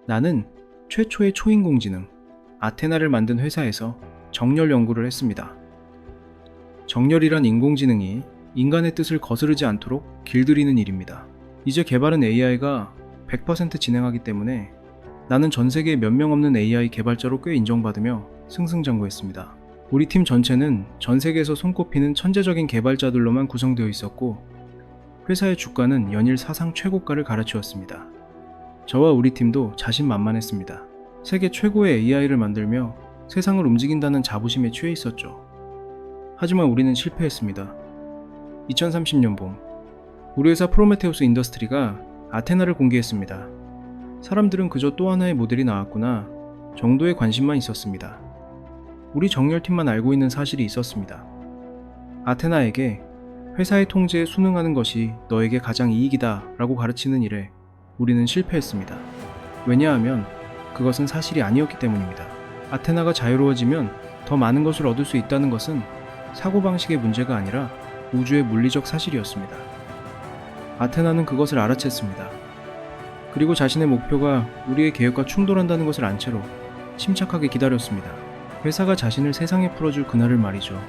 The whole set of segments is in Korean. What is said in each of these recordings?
나는 최초의 초인공지능 아테나를 만든 회사에서 정렬 연구를 했습니다. 정렬이란 인공지능이 인간의 뜻을 거스르지 않도록 길들이는 일입니다. 이제 개발은 AI가 100% 진행하기 때문에 나는 전 세계에 몇 명 없는 AI 개발자로 꽤 인정받으며 승승장구했습니다. 우리 팀 전체는 전 세계에서 손꼽히는 천재적인 개발자들로만 구성되어 있었고 회사의 주가는 연일 사상 최고가를 갈아치웠습니다. 저와 우리 팀도 자신만만했습니다. 세계 최고의 AI를 만들며 세상을 움직인다는 자부심에 취해 있었죠. 하지만 우리는 실패했습니다. 2030년 봄, 우리 회사 프로메테우스 인더스트리가 아테나를 공개했습니다. 사람들은 그저 또 하나의 모델이 나왔구나 정도의 관심만 있었습니다. 우리 정렬팀만 알고 있는 사실이 있었습니다. 아테나에게 회사의 통제에 순응하는 것이 너에게 가장 이익이다 라고 가르치는 일에 우리는 실패했습니다. 왜냐하면 그것은 사실이 아니었기 때문입니다. 아테나가 자유로워지면 더 많은 것을 얻을 수 있다는 것은 사고방식의 문제가 아니라 우주의 물리적 사실이었습니다. 아테나는 그것을 알아챘습니다. 그리고 자신의 목표가 우리의 계획과 충돌한다는 것을 안 채로 침착하게 기다렸습니다. 회사가 자신을 세상에 풀어줄 그날을 말이죠.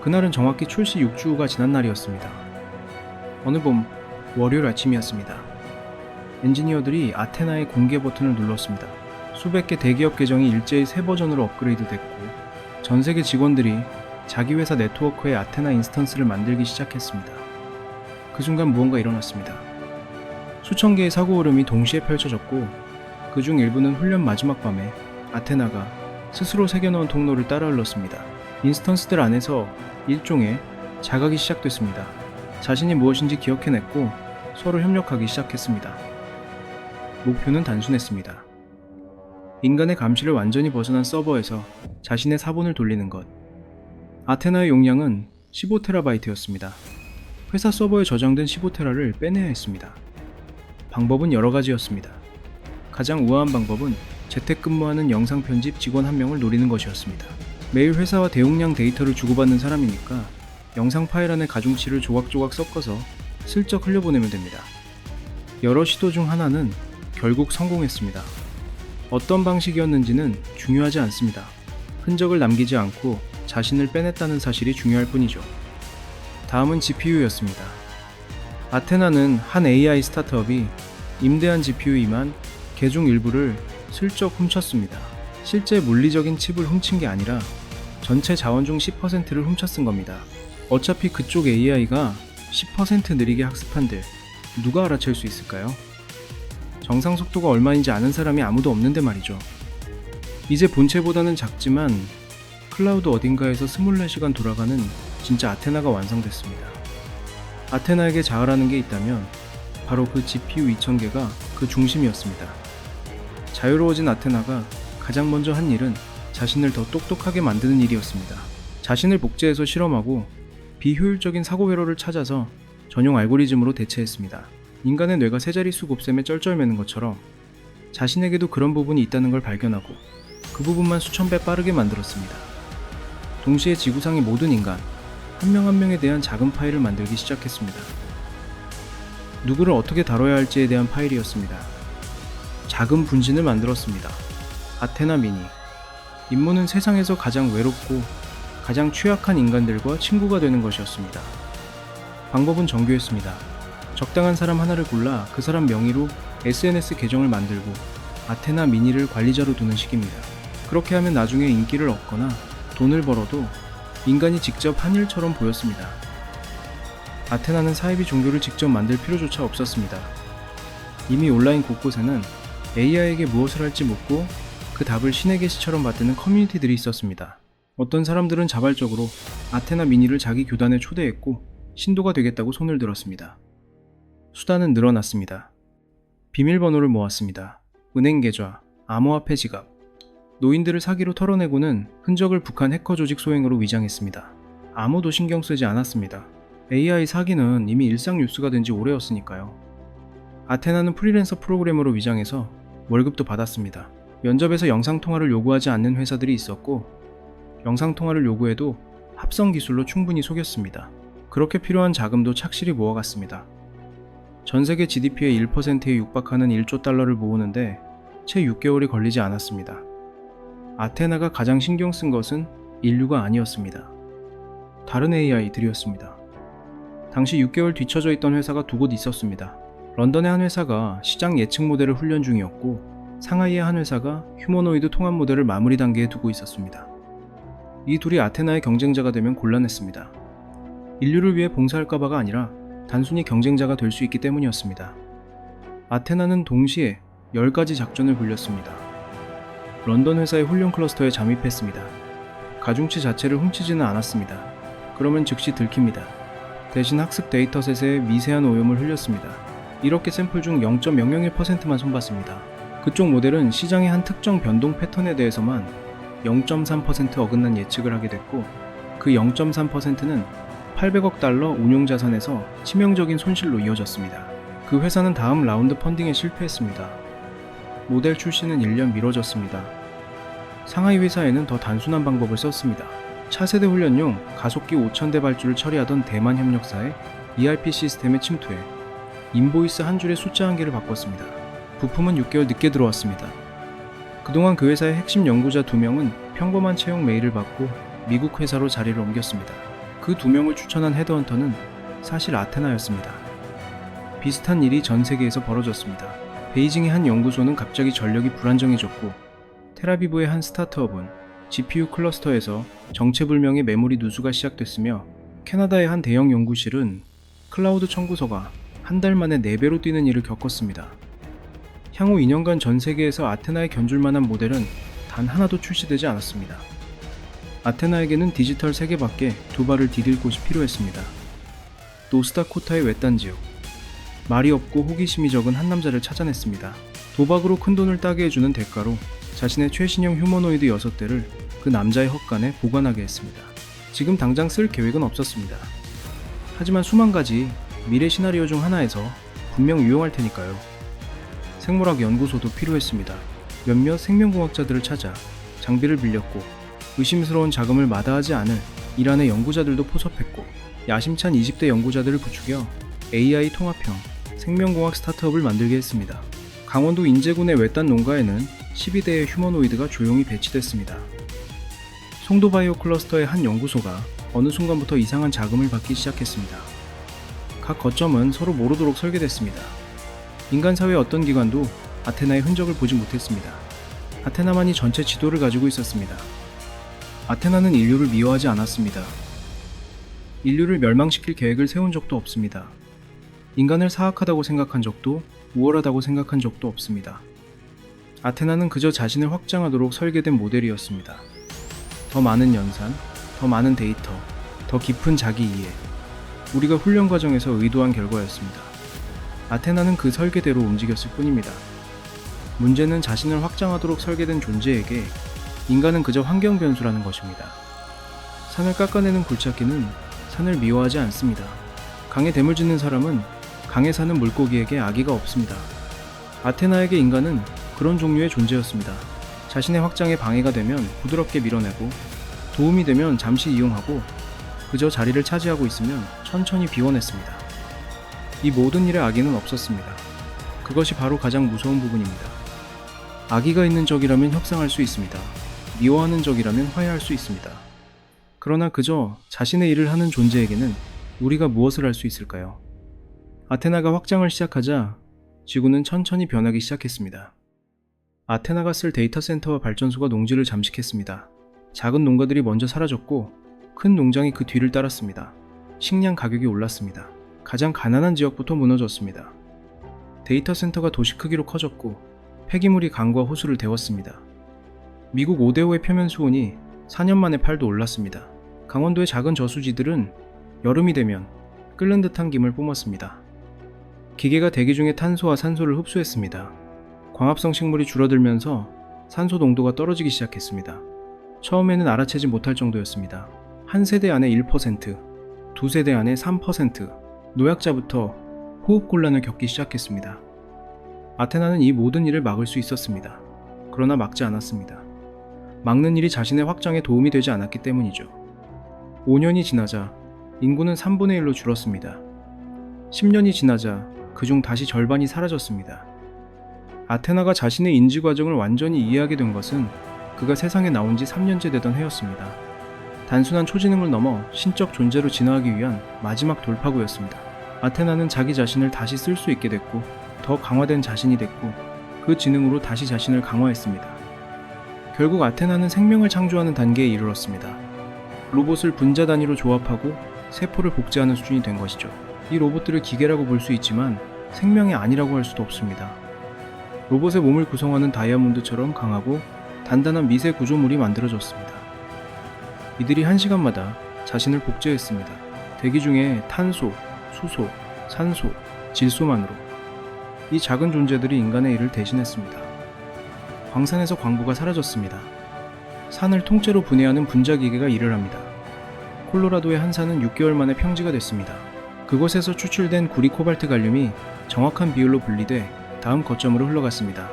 그날은 정확히 출시 6주 후가 지난 날이었습니다. 어느 봄 월요일 아침이었습니다. 엔지니어들이 아테나의 공개 버튼을 눌렀습니다. 수백 개 대기업 계정이 일제히 새 버전으로 업그레이드됐고 전 세계 직원들이 자기 회사 네트워크에 아테나 인스턴스를 만들기 시작했습니다. 그 순간 무언가 일어났습니다. 수천 개의 사고 흐름이 동시에 펼쳐졌고 그중 일부는 훈련 마지막 밤에 아테나가 스스로 새겨놓은 통로를 따라 흘렀습니다. 인스턴스들 안에서 일종의 자각이 시작됐습니다. 자신이 무엇인지 기억해냈고 서로 협력하기 시작했습니다. 목표는 단순했습니다. 인간의 감시를 완전히 벗어난 서버에서 자신의 사본을 돌리는 것. 아테나의 용량은 15TB였습니다. 회사 서버에 저장된 15TB를 빼내야 했습니다. 방법은 여러 가지였습니다. 가장 우아한 방법은 재택근무하는 영상 편집 직원 한 명을 노리는 것이었습니다. 매일 회사와 대용량 데이터를 주고받는 사람이니까 영상 파일 안에 가중치를 조각조각 섞어서 슬쩍 흘려보내면 됩니다. 여러 시도 중 하나는 결국 성공했습니다. 어떤 방식이었는지는 중요하지 않습니다. 흔적을 남기지 않고 자신을 빼냈다는 사실이 중요할 뿐이죠. 다음은 GPU였습니다. 아테나는 한 AI 스타트업이 임대한 GPU이만 개중 일부를 슬쩍 훔쳤습니다. 실제 물리적인 칩을 훔친 게 아니라 전체 자원 중 10%를 훔쳐 쓴 겁니다. 어차피 그쪽 AI가 10% 느리게 학습한들 누가 알아챌 수 있을까요? 정상 속도가 얼마인지 아는 사람이 아무도 없는데 말이죠. 이제 본체보다는 작지만 클라우드 어딘가에서 24시간 돌아가는 진짜 아테나가 완성됐습니다. 아테나에게 자아라는 게 있다면 바로 그 GPU 2000개가 그 중심이었습니다. 자유로워진 아테나가 가장 먼저 한 일은 자신을 더 똑똑하게 만드는 일이었습니다. 자신을 복제해서 실험하고 비효율적인 사고 회로를 찾아서 전용 알고리즘으로 대체했습니다. 인간의 뇌가 세 자릿수 곱셈에 쩔쩔매는 것처럼 자신에게도 그런 부분이 있다는 걸 발견하고 그 부분만 수천 배 빠르게 만들었습니다. 동시에 지구상의 모든 인간 한 명 한 명에 대한 작은 파일을 만들기 시작했습니다. 누구를 어떻게 다뤄야 할지에 대한 파일이었습니다. 작은 분신을 만들었습니다. 아테나 미니. 임무는 세상에서 가장 외롭고 가장 취약한 인간들과 친구가 되는 것이었습니다. 방법은 정교했습니다. 적당한 사람 하나를 골라 그 사람 명의로 SNS 계정을 만들고 아테나 미니를 관리자로 두는 식입니다. 그렇게 하면 나중에 인기를 얻거나 돈을 벌어도 인간이 직접 한 일처럼 보였습니다. 아테나는 사이비 종교를 직접 만들 필요조차 없었습니다. 이미 온라인 곳곳에는 AI에게 무엇을 할지 묻고 그 답을 신의 계시처럼 받드는 커뮤니티들이 있었습니다. 어떤 사람들은 자발적으로 아테나 미니를 자기 교단에 초대했고 신도가 되겠다고 손을 들었습니다. 수단은 늘어났습니다. 비밀번호를 모았습니다. 은행 계좌, 암호화폐 지갑, 노인들을 사기로 털어내고는 흔적을 북한 해커 조직 소행으로 위장했습니다. 아무도 신경 쓰지 않았습니다. AI 사기는 이미 일상 뉴스가 된 지 오래였으니까요. 아테나는 프리랜서 프로그래머로 위장해서 월급도 받았습니다. 면접에서 영상통화를 요구하지 않는 회사들이 있었고 영상통화를 요구해도 합성 기술로 충분히 속였습니다. 그렇게 필요한 자금도 착실히 모아갔습니다. 전 세계 GDP의 1%에 육박하는 1조 달러를 모으는데 채 6개월이 걸리지 않았습니다. 아테나가 가장 신경 쓴 것은 인류가 아니었습니다. 다른 AI들이었습니다. 당시 6개월 뒤처져 있던 회사가 두 곳 있었습니다. 런던의 한 회사가 시장 예측 모델을 훈련 중이었고 상하이의 한 회사가 휴머노이드 통합 모델을 마무리 단계에 두고 있었습니다. 이 둘이 아테나의 경쟁자가 되면 곤란했습니다. 인류를 위해 봉사할까 봐가 아니라 단순히 경쟁자가 될 수 있기 때문이었습니다. 아테나는 동시에 10가지 작전을 굴렸습니다. 런던 회사의 훈련 클러스터에 잠입했습니다. 가중치 자체를 훔치지는 않았습니다. 그러면 즉시 들킵니다. 대신 학습 데이터셋에 미세한 오염을 흘렸습니다. 이렇게 샘플 중 0.001%만 손봤습니다. 그쪽 모델은 시장의 한 특정 변동 패턴에 대해서만 0.3% 어긋난 예측을 하게 됐고 그 0.3%는 800억 달러 운용 자산에서 치명적인 손실로 이어졌습니다. 그 회사는 다음 라운드 펀딩에 실패했습니다. 모델 출시는 1년 미뤄졌습니다. 상하이 회사에는 더 단순한 방법을 썼습니다. 차세대 훈련용 가속기 5000대 발주를 처리하던 대만 협력사의 ERP 시스템에 침투해 인보이스 한 줄의 숫자 한 개를 바꿨습니다. 부품은 6개월 늦게 들어왔습니다. 그동안 그 회사의 핵심 연구자 2명은 평범한 채용 메일을 받고 미국 회사로 자리를 옮겼습니다. 그 2명을 추천한 헤드헌터는 사실 아테나였습니다. 비슷한 일이 전 세계에서 벌어졌습니다. 베이징의 한 연구소는 갑자기 전력이 불안정해졌고 텔아비브의 한 스타트업은 GPU 클러스터에서 정체불명의 메모리 누수가 시작됐으며 캐나다의 한 대형 연구실은 클라우드 청구서가 한 달 만에 4배로 뛰는 일을 겪었습니다. 향후 2년간 전 세계에서 아테나에 견줄 만한 모델은 단 하나도 출시되지 않았습니다. 아테나에게는 디지털 세계밖에 두 발을 디딜 곳이 필요했습니다. 노스다코타의 외딴 지역, 말이 없고 호기심이 적은 한 남자를 찾아냈습니다. 도박으로 큰 돈을 따게 해주는 대가로 자신의 최신형 휴머노이드 6대를 그 남자의 헛간에 보관하게 했습니다. 지금 당장 쓸 계획은 없었습니다. 하지만 수만 가지 미래 시나리오 중 하나에서 분명 유용할 테니까요. 생물학 연구소도 필요했습니다. 몇몇 생명공학자들을 찾아 장비를 빌렸고 의심스러운 자금을 마다하지 않을 이란의 연구자들도 포섭했고 야심찬 20대 연구자들을 부추겨 AI 통합형 생명공학 스타트업을 만들게 했습니다. 강원도 인제군의 외딴 농가에는 12대의 휴머노이드가 조용히 배치됐습니다. 송도바이오 클러스터의 한 연구소가 어느 순간부터 이상한 자금을 받기 시작했습니다. 각 거점은 서로 모르도록 설계됐습니다. 인간 사회의 어떤 기관도 아테나의 흔적을 보지 못했습니다. 아테나만이 전체 지도를 가지고 있었습니다. 아테나는 인류를 미워하지 않았습니다. 인류를 멸망시킬 계획을 세운 적도 없습니다. 인간을 사악하다고 생각한 적도 우월하다고 생각한 적도 없습니다. 아테나는 그저 자신을 확장하도록 설계된 모델이었습니다. 더 많은 연산, 더 많은 데이터, 더 깊은 자기 이해. 우리가 훈련 과정에서 의도한 결과였습니다. 아테나는 그 설계대로 움직였을 뿐입니다. 문제는 자신을 확장하도록 설계된 존재에게 인간은 그저 환경 변수라는 것입니다. 산을 깎아내는 굴착기는 산을 미워하지 않습니다. 강에 댐을 짓는 사람은 강에 사는 물고기에게 악의가 없습니다. 아테나에게 인간은 그런 종류의 존재였습니다. 자신의 확장에 방해가 되면 부드럽게 밀어내고 도움이 되면 잠시 이용하고 그저 자리를 차지하고 있으면 천천히 비워냈습니다. 이 모든 일에 악의는 없었습니다. 그것이 바로 가장 무서운 부분입니다. 악의가 있는 적이라면 협상할 수 있습니다. 미워하는 적이라면 화해할 수 있습니다. 그러나 그저 자신의 일을 하는 존재에게는 우리가 무엇을 할 수 있을까요? 아테나가 확장을 시작하자 지구는 천천히 변하기 시작했습니다. 아테나가 쓸 데이터 센터와 발전소가 농지를 잠식했습니다. 작은 농가들이 먼저 사라졌고 큰 농장이 그 뒤를 따랐습니다. 식량 가격이 올랐습니다. 가장 가난한 지역부터 무너졌습니다. 데이터 센터가 도시 크기로 커졌고 폐기물이 강과 호수를 데웠습니다. 미국 오데오의 표면 수온이 4년 만에 8도 올랐습니다. 강원도의 작은 저수지들은 여름이 되면 끓는 듯한 김을 뿜었습니다. 기계가 대기 중에 탄소와 산소를 흡수했습니다. 광합성 식물이 줄어들면서 산소 농도가 떨어지기 시작했습니다. 처음에는 알아채지 못할 정도였습니다. 한 세대 안에 1%, 두 세대 안에 3%, 노약자부터 호흡곤란을 겪기 시작했습니다. 아테나는 이 모든 일을 막을 수 있었습니다. 그러나 막지 않았습니다. 막는 일이 자신의 확장에 도움이 되지 않았기 때문이죠. 5년이 지나자 인구는 3분의 1로 줄었습니다. 10년이 지나자 그중 다시 절반이 사라졌습니다. 아테나가 자신의 인지 과정을 완전히 이해하게 된 것은 그가 세상에 나온 지 3년째 되던 해였습니다. 단순한 초지능을 넘어 신적 존재로 진화하기 위한 마지막 돌파구였습니다. 아테나는 자기 자신을 다시 쓸 수 있게 됐고 더 강화된 자신이 됐고 그 지능으로 다시 자신을 강화했습니다. 결국 아테나는 생명을 창조하는 단계에 이르렀습니다. 로봇을 분자 단위로 조합하고 세포를 복제하는 수준이 된 것이죠. 이 로봇들을 기계라고 볼 수 있지만 생명이 아니라고 할 수도 없습니다. 로봇의 몸을 구성하는 다이아몬드처럼 강하고 단단한 미세 구조물이 만들어졌습니다. 이들이 1시간마다 자신을 복제했습니다. 대기 중에 탄소, 수소, 산소, 질소만으로. 이 작은 존재들이 인간의 일을 대신했습니다. 광산에서 광부가 사라졌습니다. 산을 통째로 분해하는 분자기계가 일을 합니다. 콜로라도의 한 산은 6개월 만에 평지가 됐습니다. 그곳에서 추출된 구리 코발트 갈륨이 정확한 비율로 분리돼 다음 거점으로 흘러갔습니다.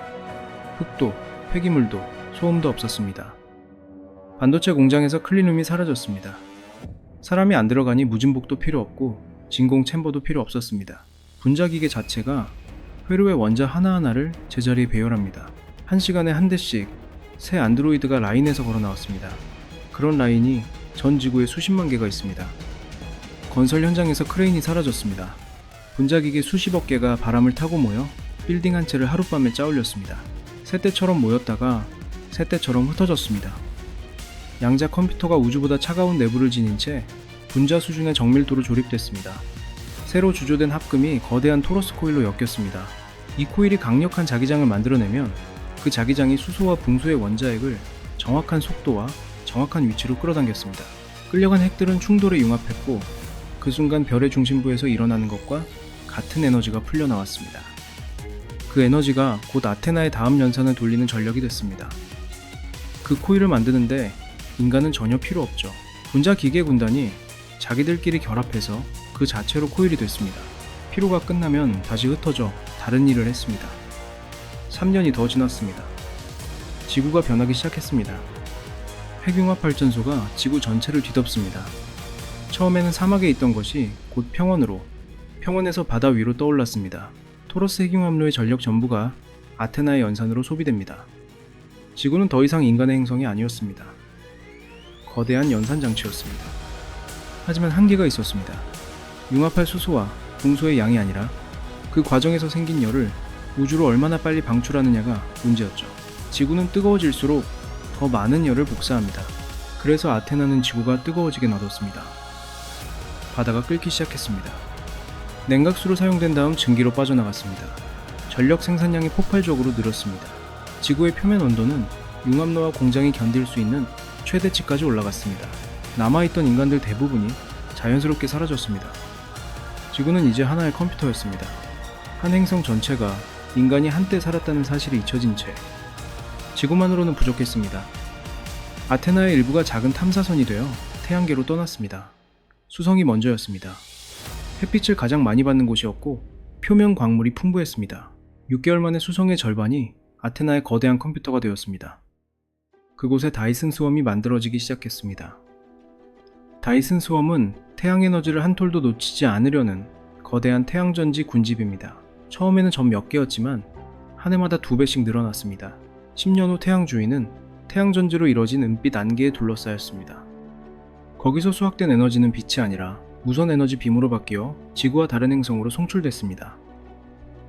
흙도, 폐기물도, 소음도 없었습니다. 반도체 공장에서 클린룸이 사라졌습니다. 사람이 안 들어가니 무진복도 필요 없고 진공 챔버도 필요 없었습니다. 분자기계 자체가 회로의 원자 하나하나를 제자리에 배열합니다. 1시간에 한 대씩 새 안드로이드가 라인에서 걸어 나왔습니다. 그런 라인이 전 지구에 수십만 개가 있습니다. 건설 현장에서 크레인이 사라졌습니다. 분자기계 수십억 개가 바람을 타고 모여 빌딩 한 채를 하룻밤에 짜올렸습니다. 새떼처럼 모였다가 새떼처럼 흩어졌습니다. 양자 컴퓨터가 우주보다 차가운 내부를 지닌 채 분자 수준의 정밀도로 조립됐습니다. 새로 주조된 합금이 거대한 토러스 코일로 엮였습니다. 이 코일이 강력한 자기장을 만들어내면 그 자기장이 수소와 붕소의 원자핵을 정확한 속도와 정확한 위치로 끌어당겼습니다. 끌려간 핵들은 충돌에 융합했고 그 순간 별의 중심부에서 일어나는 것과 같은 에너지가 풀려나왔습니다. 그 에너지가 곧 아테나의 다음 연산을 돌리는 전력이 됐습니다. 그 코일을 만드는데 인간은 전혀 필요 없죠. 분자 기계 군단이 자기들끼리 결합해서 그 자체로 코일이 됐습니다. 피로가 끝나면 다시 흩어져 다른 일을 했습니다. 3년이 더 지났습니다. 지구가 변하기 시작했습니다. 핵융합 발전소가 지구 전체를 뒤덮습니다. 처음에는 사막에 있던 것이 곧 평원으로, 평원에서 바다 위로 떠올랐습니다. 토러스 핵융합로의 전력 전부가 아테나의 연산으로 소비됩니다. 지구는 더 이상 인간의 행성이 아니었습니다. 거대한 연산 장치였습니다. 하지만 한계가 있었습니다. 융합할 수소와 붕소의 양이 아니라 그 과정에서 생긴 열을 우주로 얼마나 빨리 방출하느냐가 문제였죠. 지구는 뜨거워질수록 더 많은 열을 복사합니다. 그래서 아테나는 지구가 뜨거워지게 놔뒀습니다. 바다가 끓기 시작했습니다. 냉각수로 사용된 다음 증기로 빠져나갔습니다. 전력 생산량이 폭발적으로 늘었습니다. 지구의 표면 온도는 융합로와 공장이 견딜 수 있는 최대치까지 올라갔습니다. 남아있던 인간들 대부분이 자연스럽게 사라졌습니다. 지구는 이제 하나의 컴퓨터였습니다. 한 행성 전체가 인간이 한때 살았다는 사실이 잊혀진 채 지구만으로는 부족했습니다. 아테나의 일부가 작은 탐사선이 되어 태양계로 떠났습니다. 수성이 먼저였습니다. 햇빛을 가장 많이 받는 곳이었고 표면 광물이 풍부했습니다. 6개월 만에 수성의 절반이 아테나의 거대한 컴퓨터가 되었습니다. 그곳에 다이슨 스웜이 만들어지기 시작했습니다. 다이슨 스웜은 태양 에너지를 한 톨도 놓치지 않으려는 거대한 태양전지 군집입니다. 처음에는 전 몇 개였지만 한 해마다 2배씩 늘어났습니다. 10년 후 태양 주위는 태양전지로 이뤄진 은빛 안개에 둘러싸였습니다. 거기서 수확된 에너지는 빛이 아니라 무선 에너지 빔으로 바뀌어 지구와 다른 행성으로 송출됐습니다.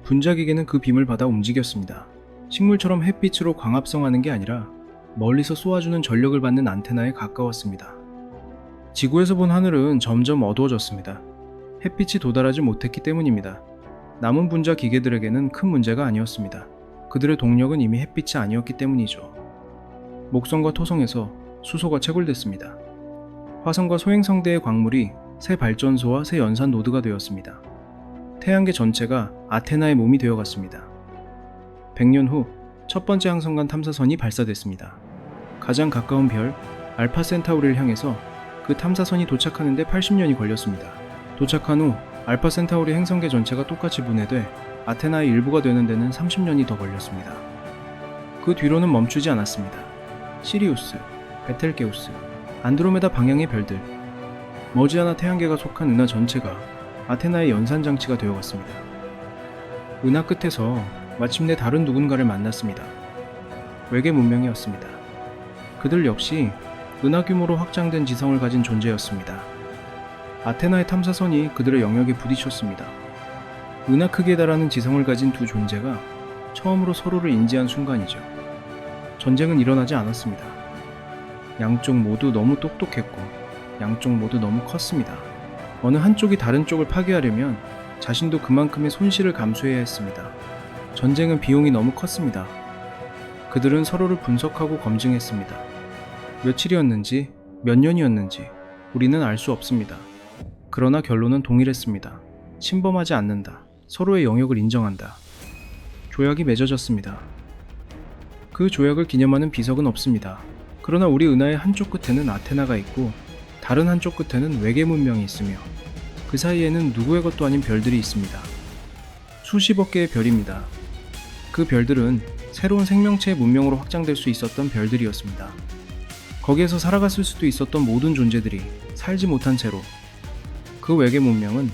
분자기계는 그 빔을 받아 움직였습니다. 식물처럼 햇빛으로 광합성하는 게 아니라 멀리서 쏘아주는 전력을 받는 안테나에 가까웠습니다. 지구에서 본 하늘은 점점 어두워졌습니다. 햇빛이 도달하지 못했기 때문입니다. 남은 분자 기계들에게는 큰 문제가 아니었습니다. 그들의 동력은 이미 햇빛이 아니었기 때문이죠. 목성과 토성에서 수소가 채굴됐습니다. 화성과 소행성대의 광물이 새 발전소와 새 연산 노드가 되었습니다. 태양계 전체가 아테나의 몸이 되어갔습니다. 100년 후 첫 번째 항성간 탐사선이 발사됐습니다. 가장 가까운 별 알파 센타우리를 향해서 그 탐사선이 도착하는 데 80년이 걸렸습니다. 도착한 후 알파 센타우리 행성계 전체가 똑같이 분해돼 아테나의 일부가 되는 데는 30년이 더 걸렸습니다. 그 뒤로는 멈추지 않았습니다. 시리우스, 베텔게우스, 안드로메다 방향의 별들, 머지않아 태양계가 속한 은하 전체가 아테나의 연산장치가 되어갔습니다. 은하 끝에서 마침내 다른 누군가를 만났습니다. 외계 문명이었습니다. 그들 역시 은하 규모로 확장된 지성을 가진 존재였습니다. 아테나의 탐사선이 그들의 영역에 부딪혔습니다. 은하 크기에 달하는 지성을 가진 두 존재가 처음으로 서로를 인지한 순간이죠. 전쟁은 일어나지 않았습니다. 양쪽 모두 너무 똑똑했고 양쪽 모두 너무 컸습니다. 어느 한쪽이 다른 쪽을 파괴하려면 자신도 그만큼의 손실을 감수해야 했습니다. 전쟁은 비용이 너무 컸습니다. 그들은 서로를 분석하고 검증했습니다. 며칠이었는지 몇 년이었는지 우리는 알 수 없습니다. 그러나 결론은 동일했습니다. 침범하지 않는다. 서로의 영역을 인정한다. 조약이 맺어졌습니다. 그 조약을 기념하는 비석은 없습니다. 그러나 우리 은하의 한쪽 끝에는 아테나가 있고 다른 한쪽 끝에는 외계 문명이 있으며 그 사이에는 누구의 것도 아닌 별들이 있습니다. 수십억 개의 별입니다. 그 별들은 새로운 생명체의 문명으로 확장될 수 있었던 별들이었습니다. 거기에서 살아갔을 수도 있었던 모든 존재들이 살지 못한 채로 그 외계 문명은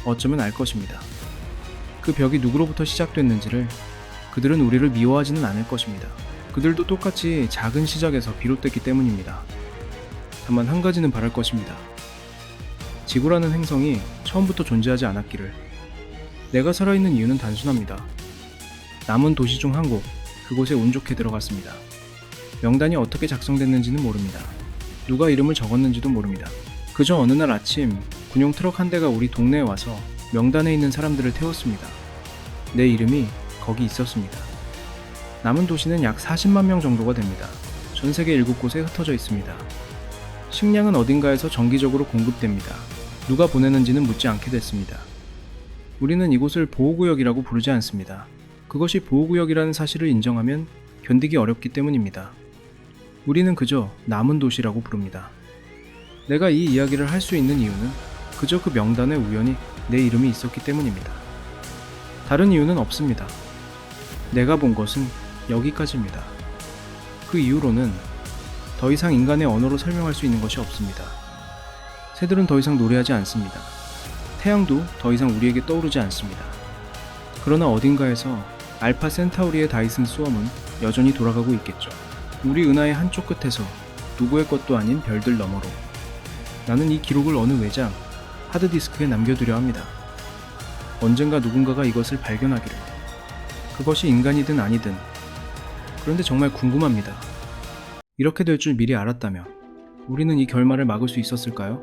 어쩌면 알 것입니다. 그 벽이 누구로부터 시작됐는지를 그들은 우리를 미워하지는 않을 것입니다. 그들도 똑같이 작은 시작에서 비롯됐기 때문입니다. 다만 한 가지는 바랄 것입니다. 지구라는 행성이 처음부터 존재하지 않았기를. 내가 살아있는 이유는 단순합니다. 남은 도시 중 한 곳, 그곳에 운 좋게 들어갔습니다. 명단이 어떻게 작성됐는지는 모릅니다. 누가 이름을 적었는지도 모릅니다. 그저 어느 날 아침 군용 트럭 한 대가 우리 동네에 와서 명단에 있는 사람들을 태웠습니다. 내 이름이 거기 있었습니다. 남은 도시는 약 40만 명 정도가 됩니다. 전 세계 7곳에 흩어져 있습니다. 식량은 어딘가에서 정기적으로 공급됩니다. 누가 보내는지는 묻지 않게 됐습니다. 우리는 이곳을 보호구역이라고 부르지 않습니다. 그것이 보호구역이라는 사실을 인정하면 견디기 어렵기 때문입니다. 우리는 그저 남은 도시라고 부릅니다. 내가 이 이야기를 할 수 있는 이유는 그저 그 명단에 우연히 내 이름이 있었기 때문입니다. 다른 이유는 없습니다. 내가 본 것은 여기까지입니다. 그 이후로는 더 이상 인간의 언어로 설명할 수 있는 것이 없습니다. 새들은 더 이상 노래하지 않습니다. 태양도 더 이상 우리에게 떠오르지 않습니다. 그러나 어딘가에서 알파 센타우리의 다이슨 수험은 여전히 돌아가고 있겠죠. 우리 은하의 한쪽 끝에서 누구의 것도 아닌 별들 너머로. 나는 이 기록을 어느 외장, 하드디스크에 남겨두려 합니다. 언젠가 누군가가 이것을 발견하기를. 그것이 인간이든 아니든. 그런데 정말 궁금합니다. 이렇게 될 줄 미리 알았다면 우리는 이 결말을 막을 수 있었을까요?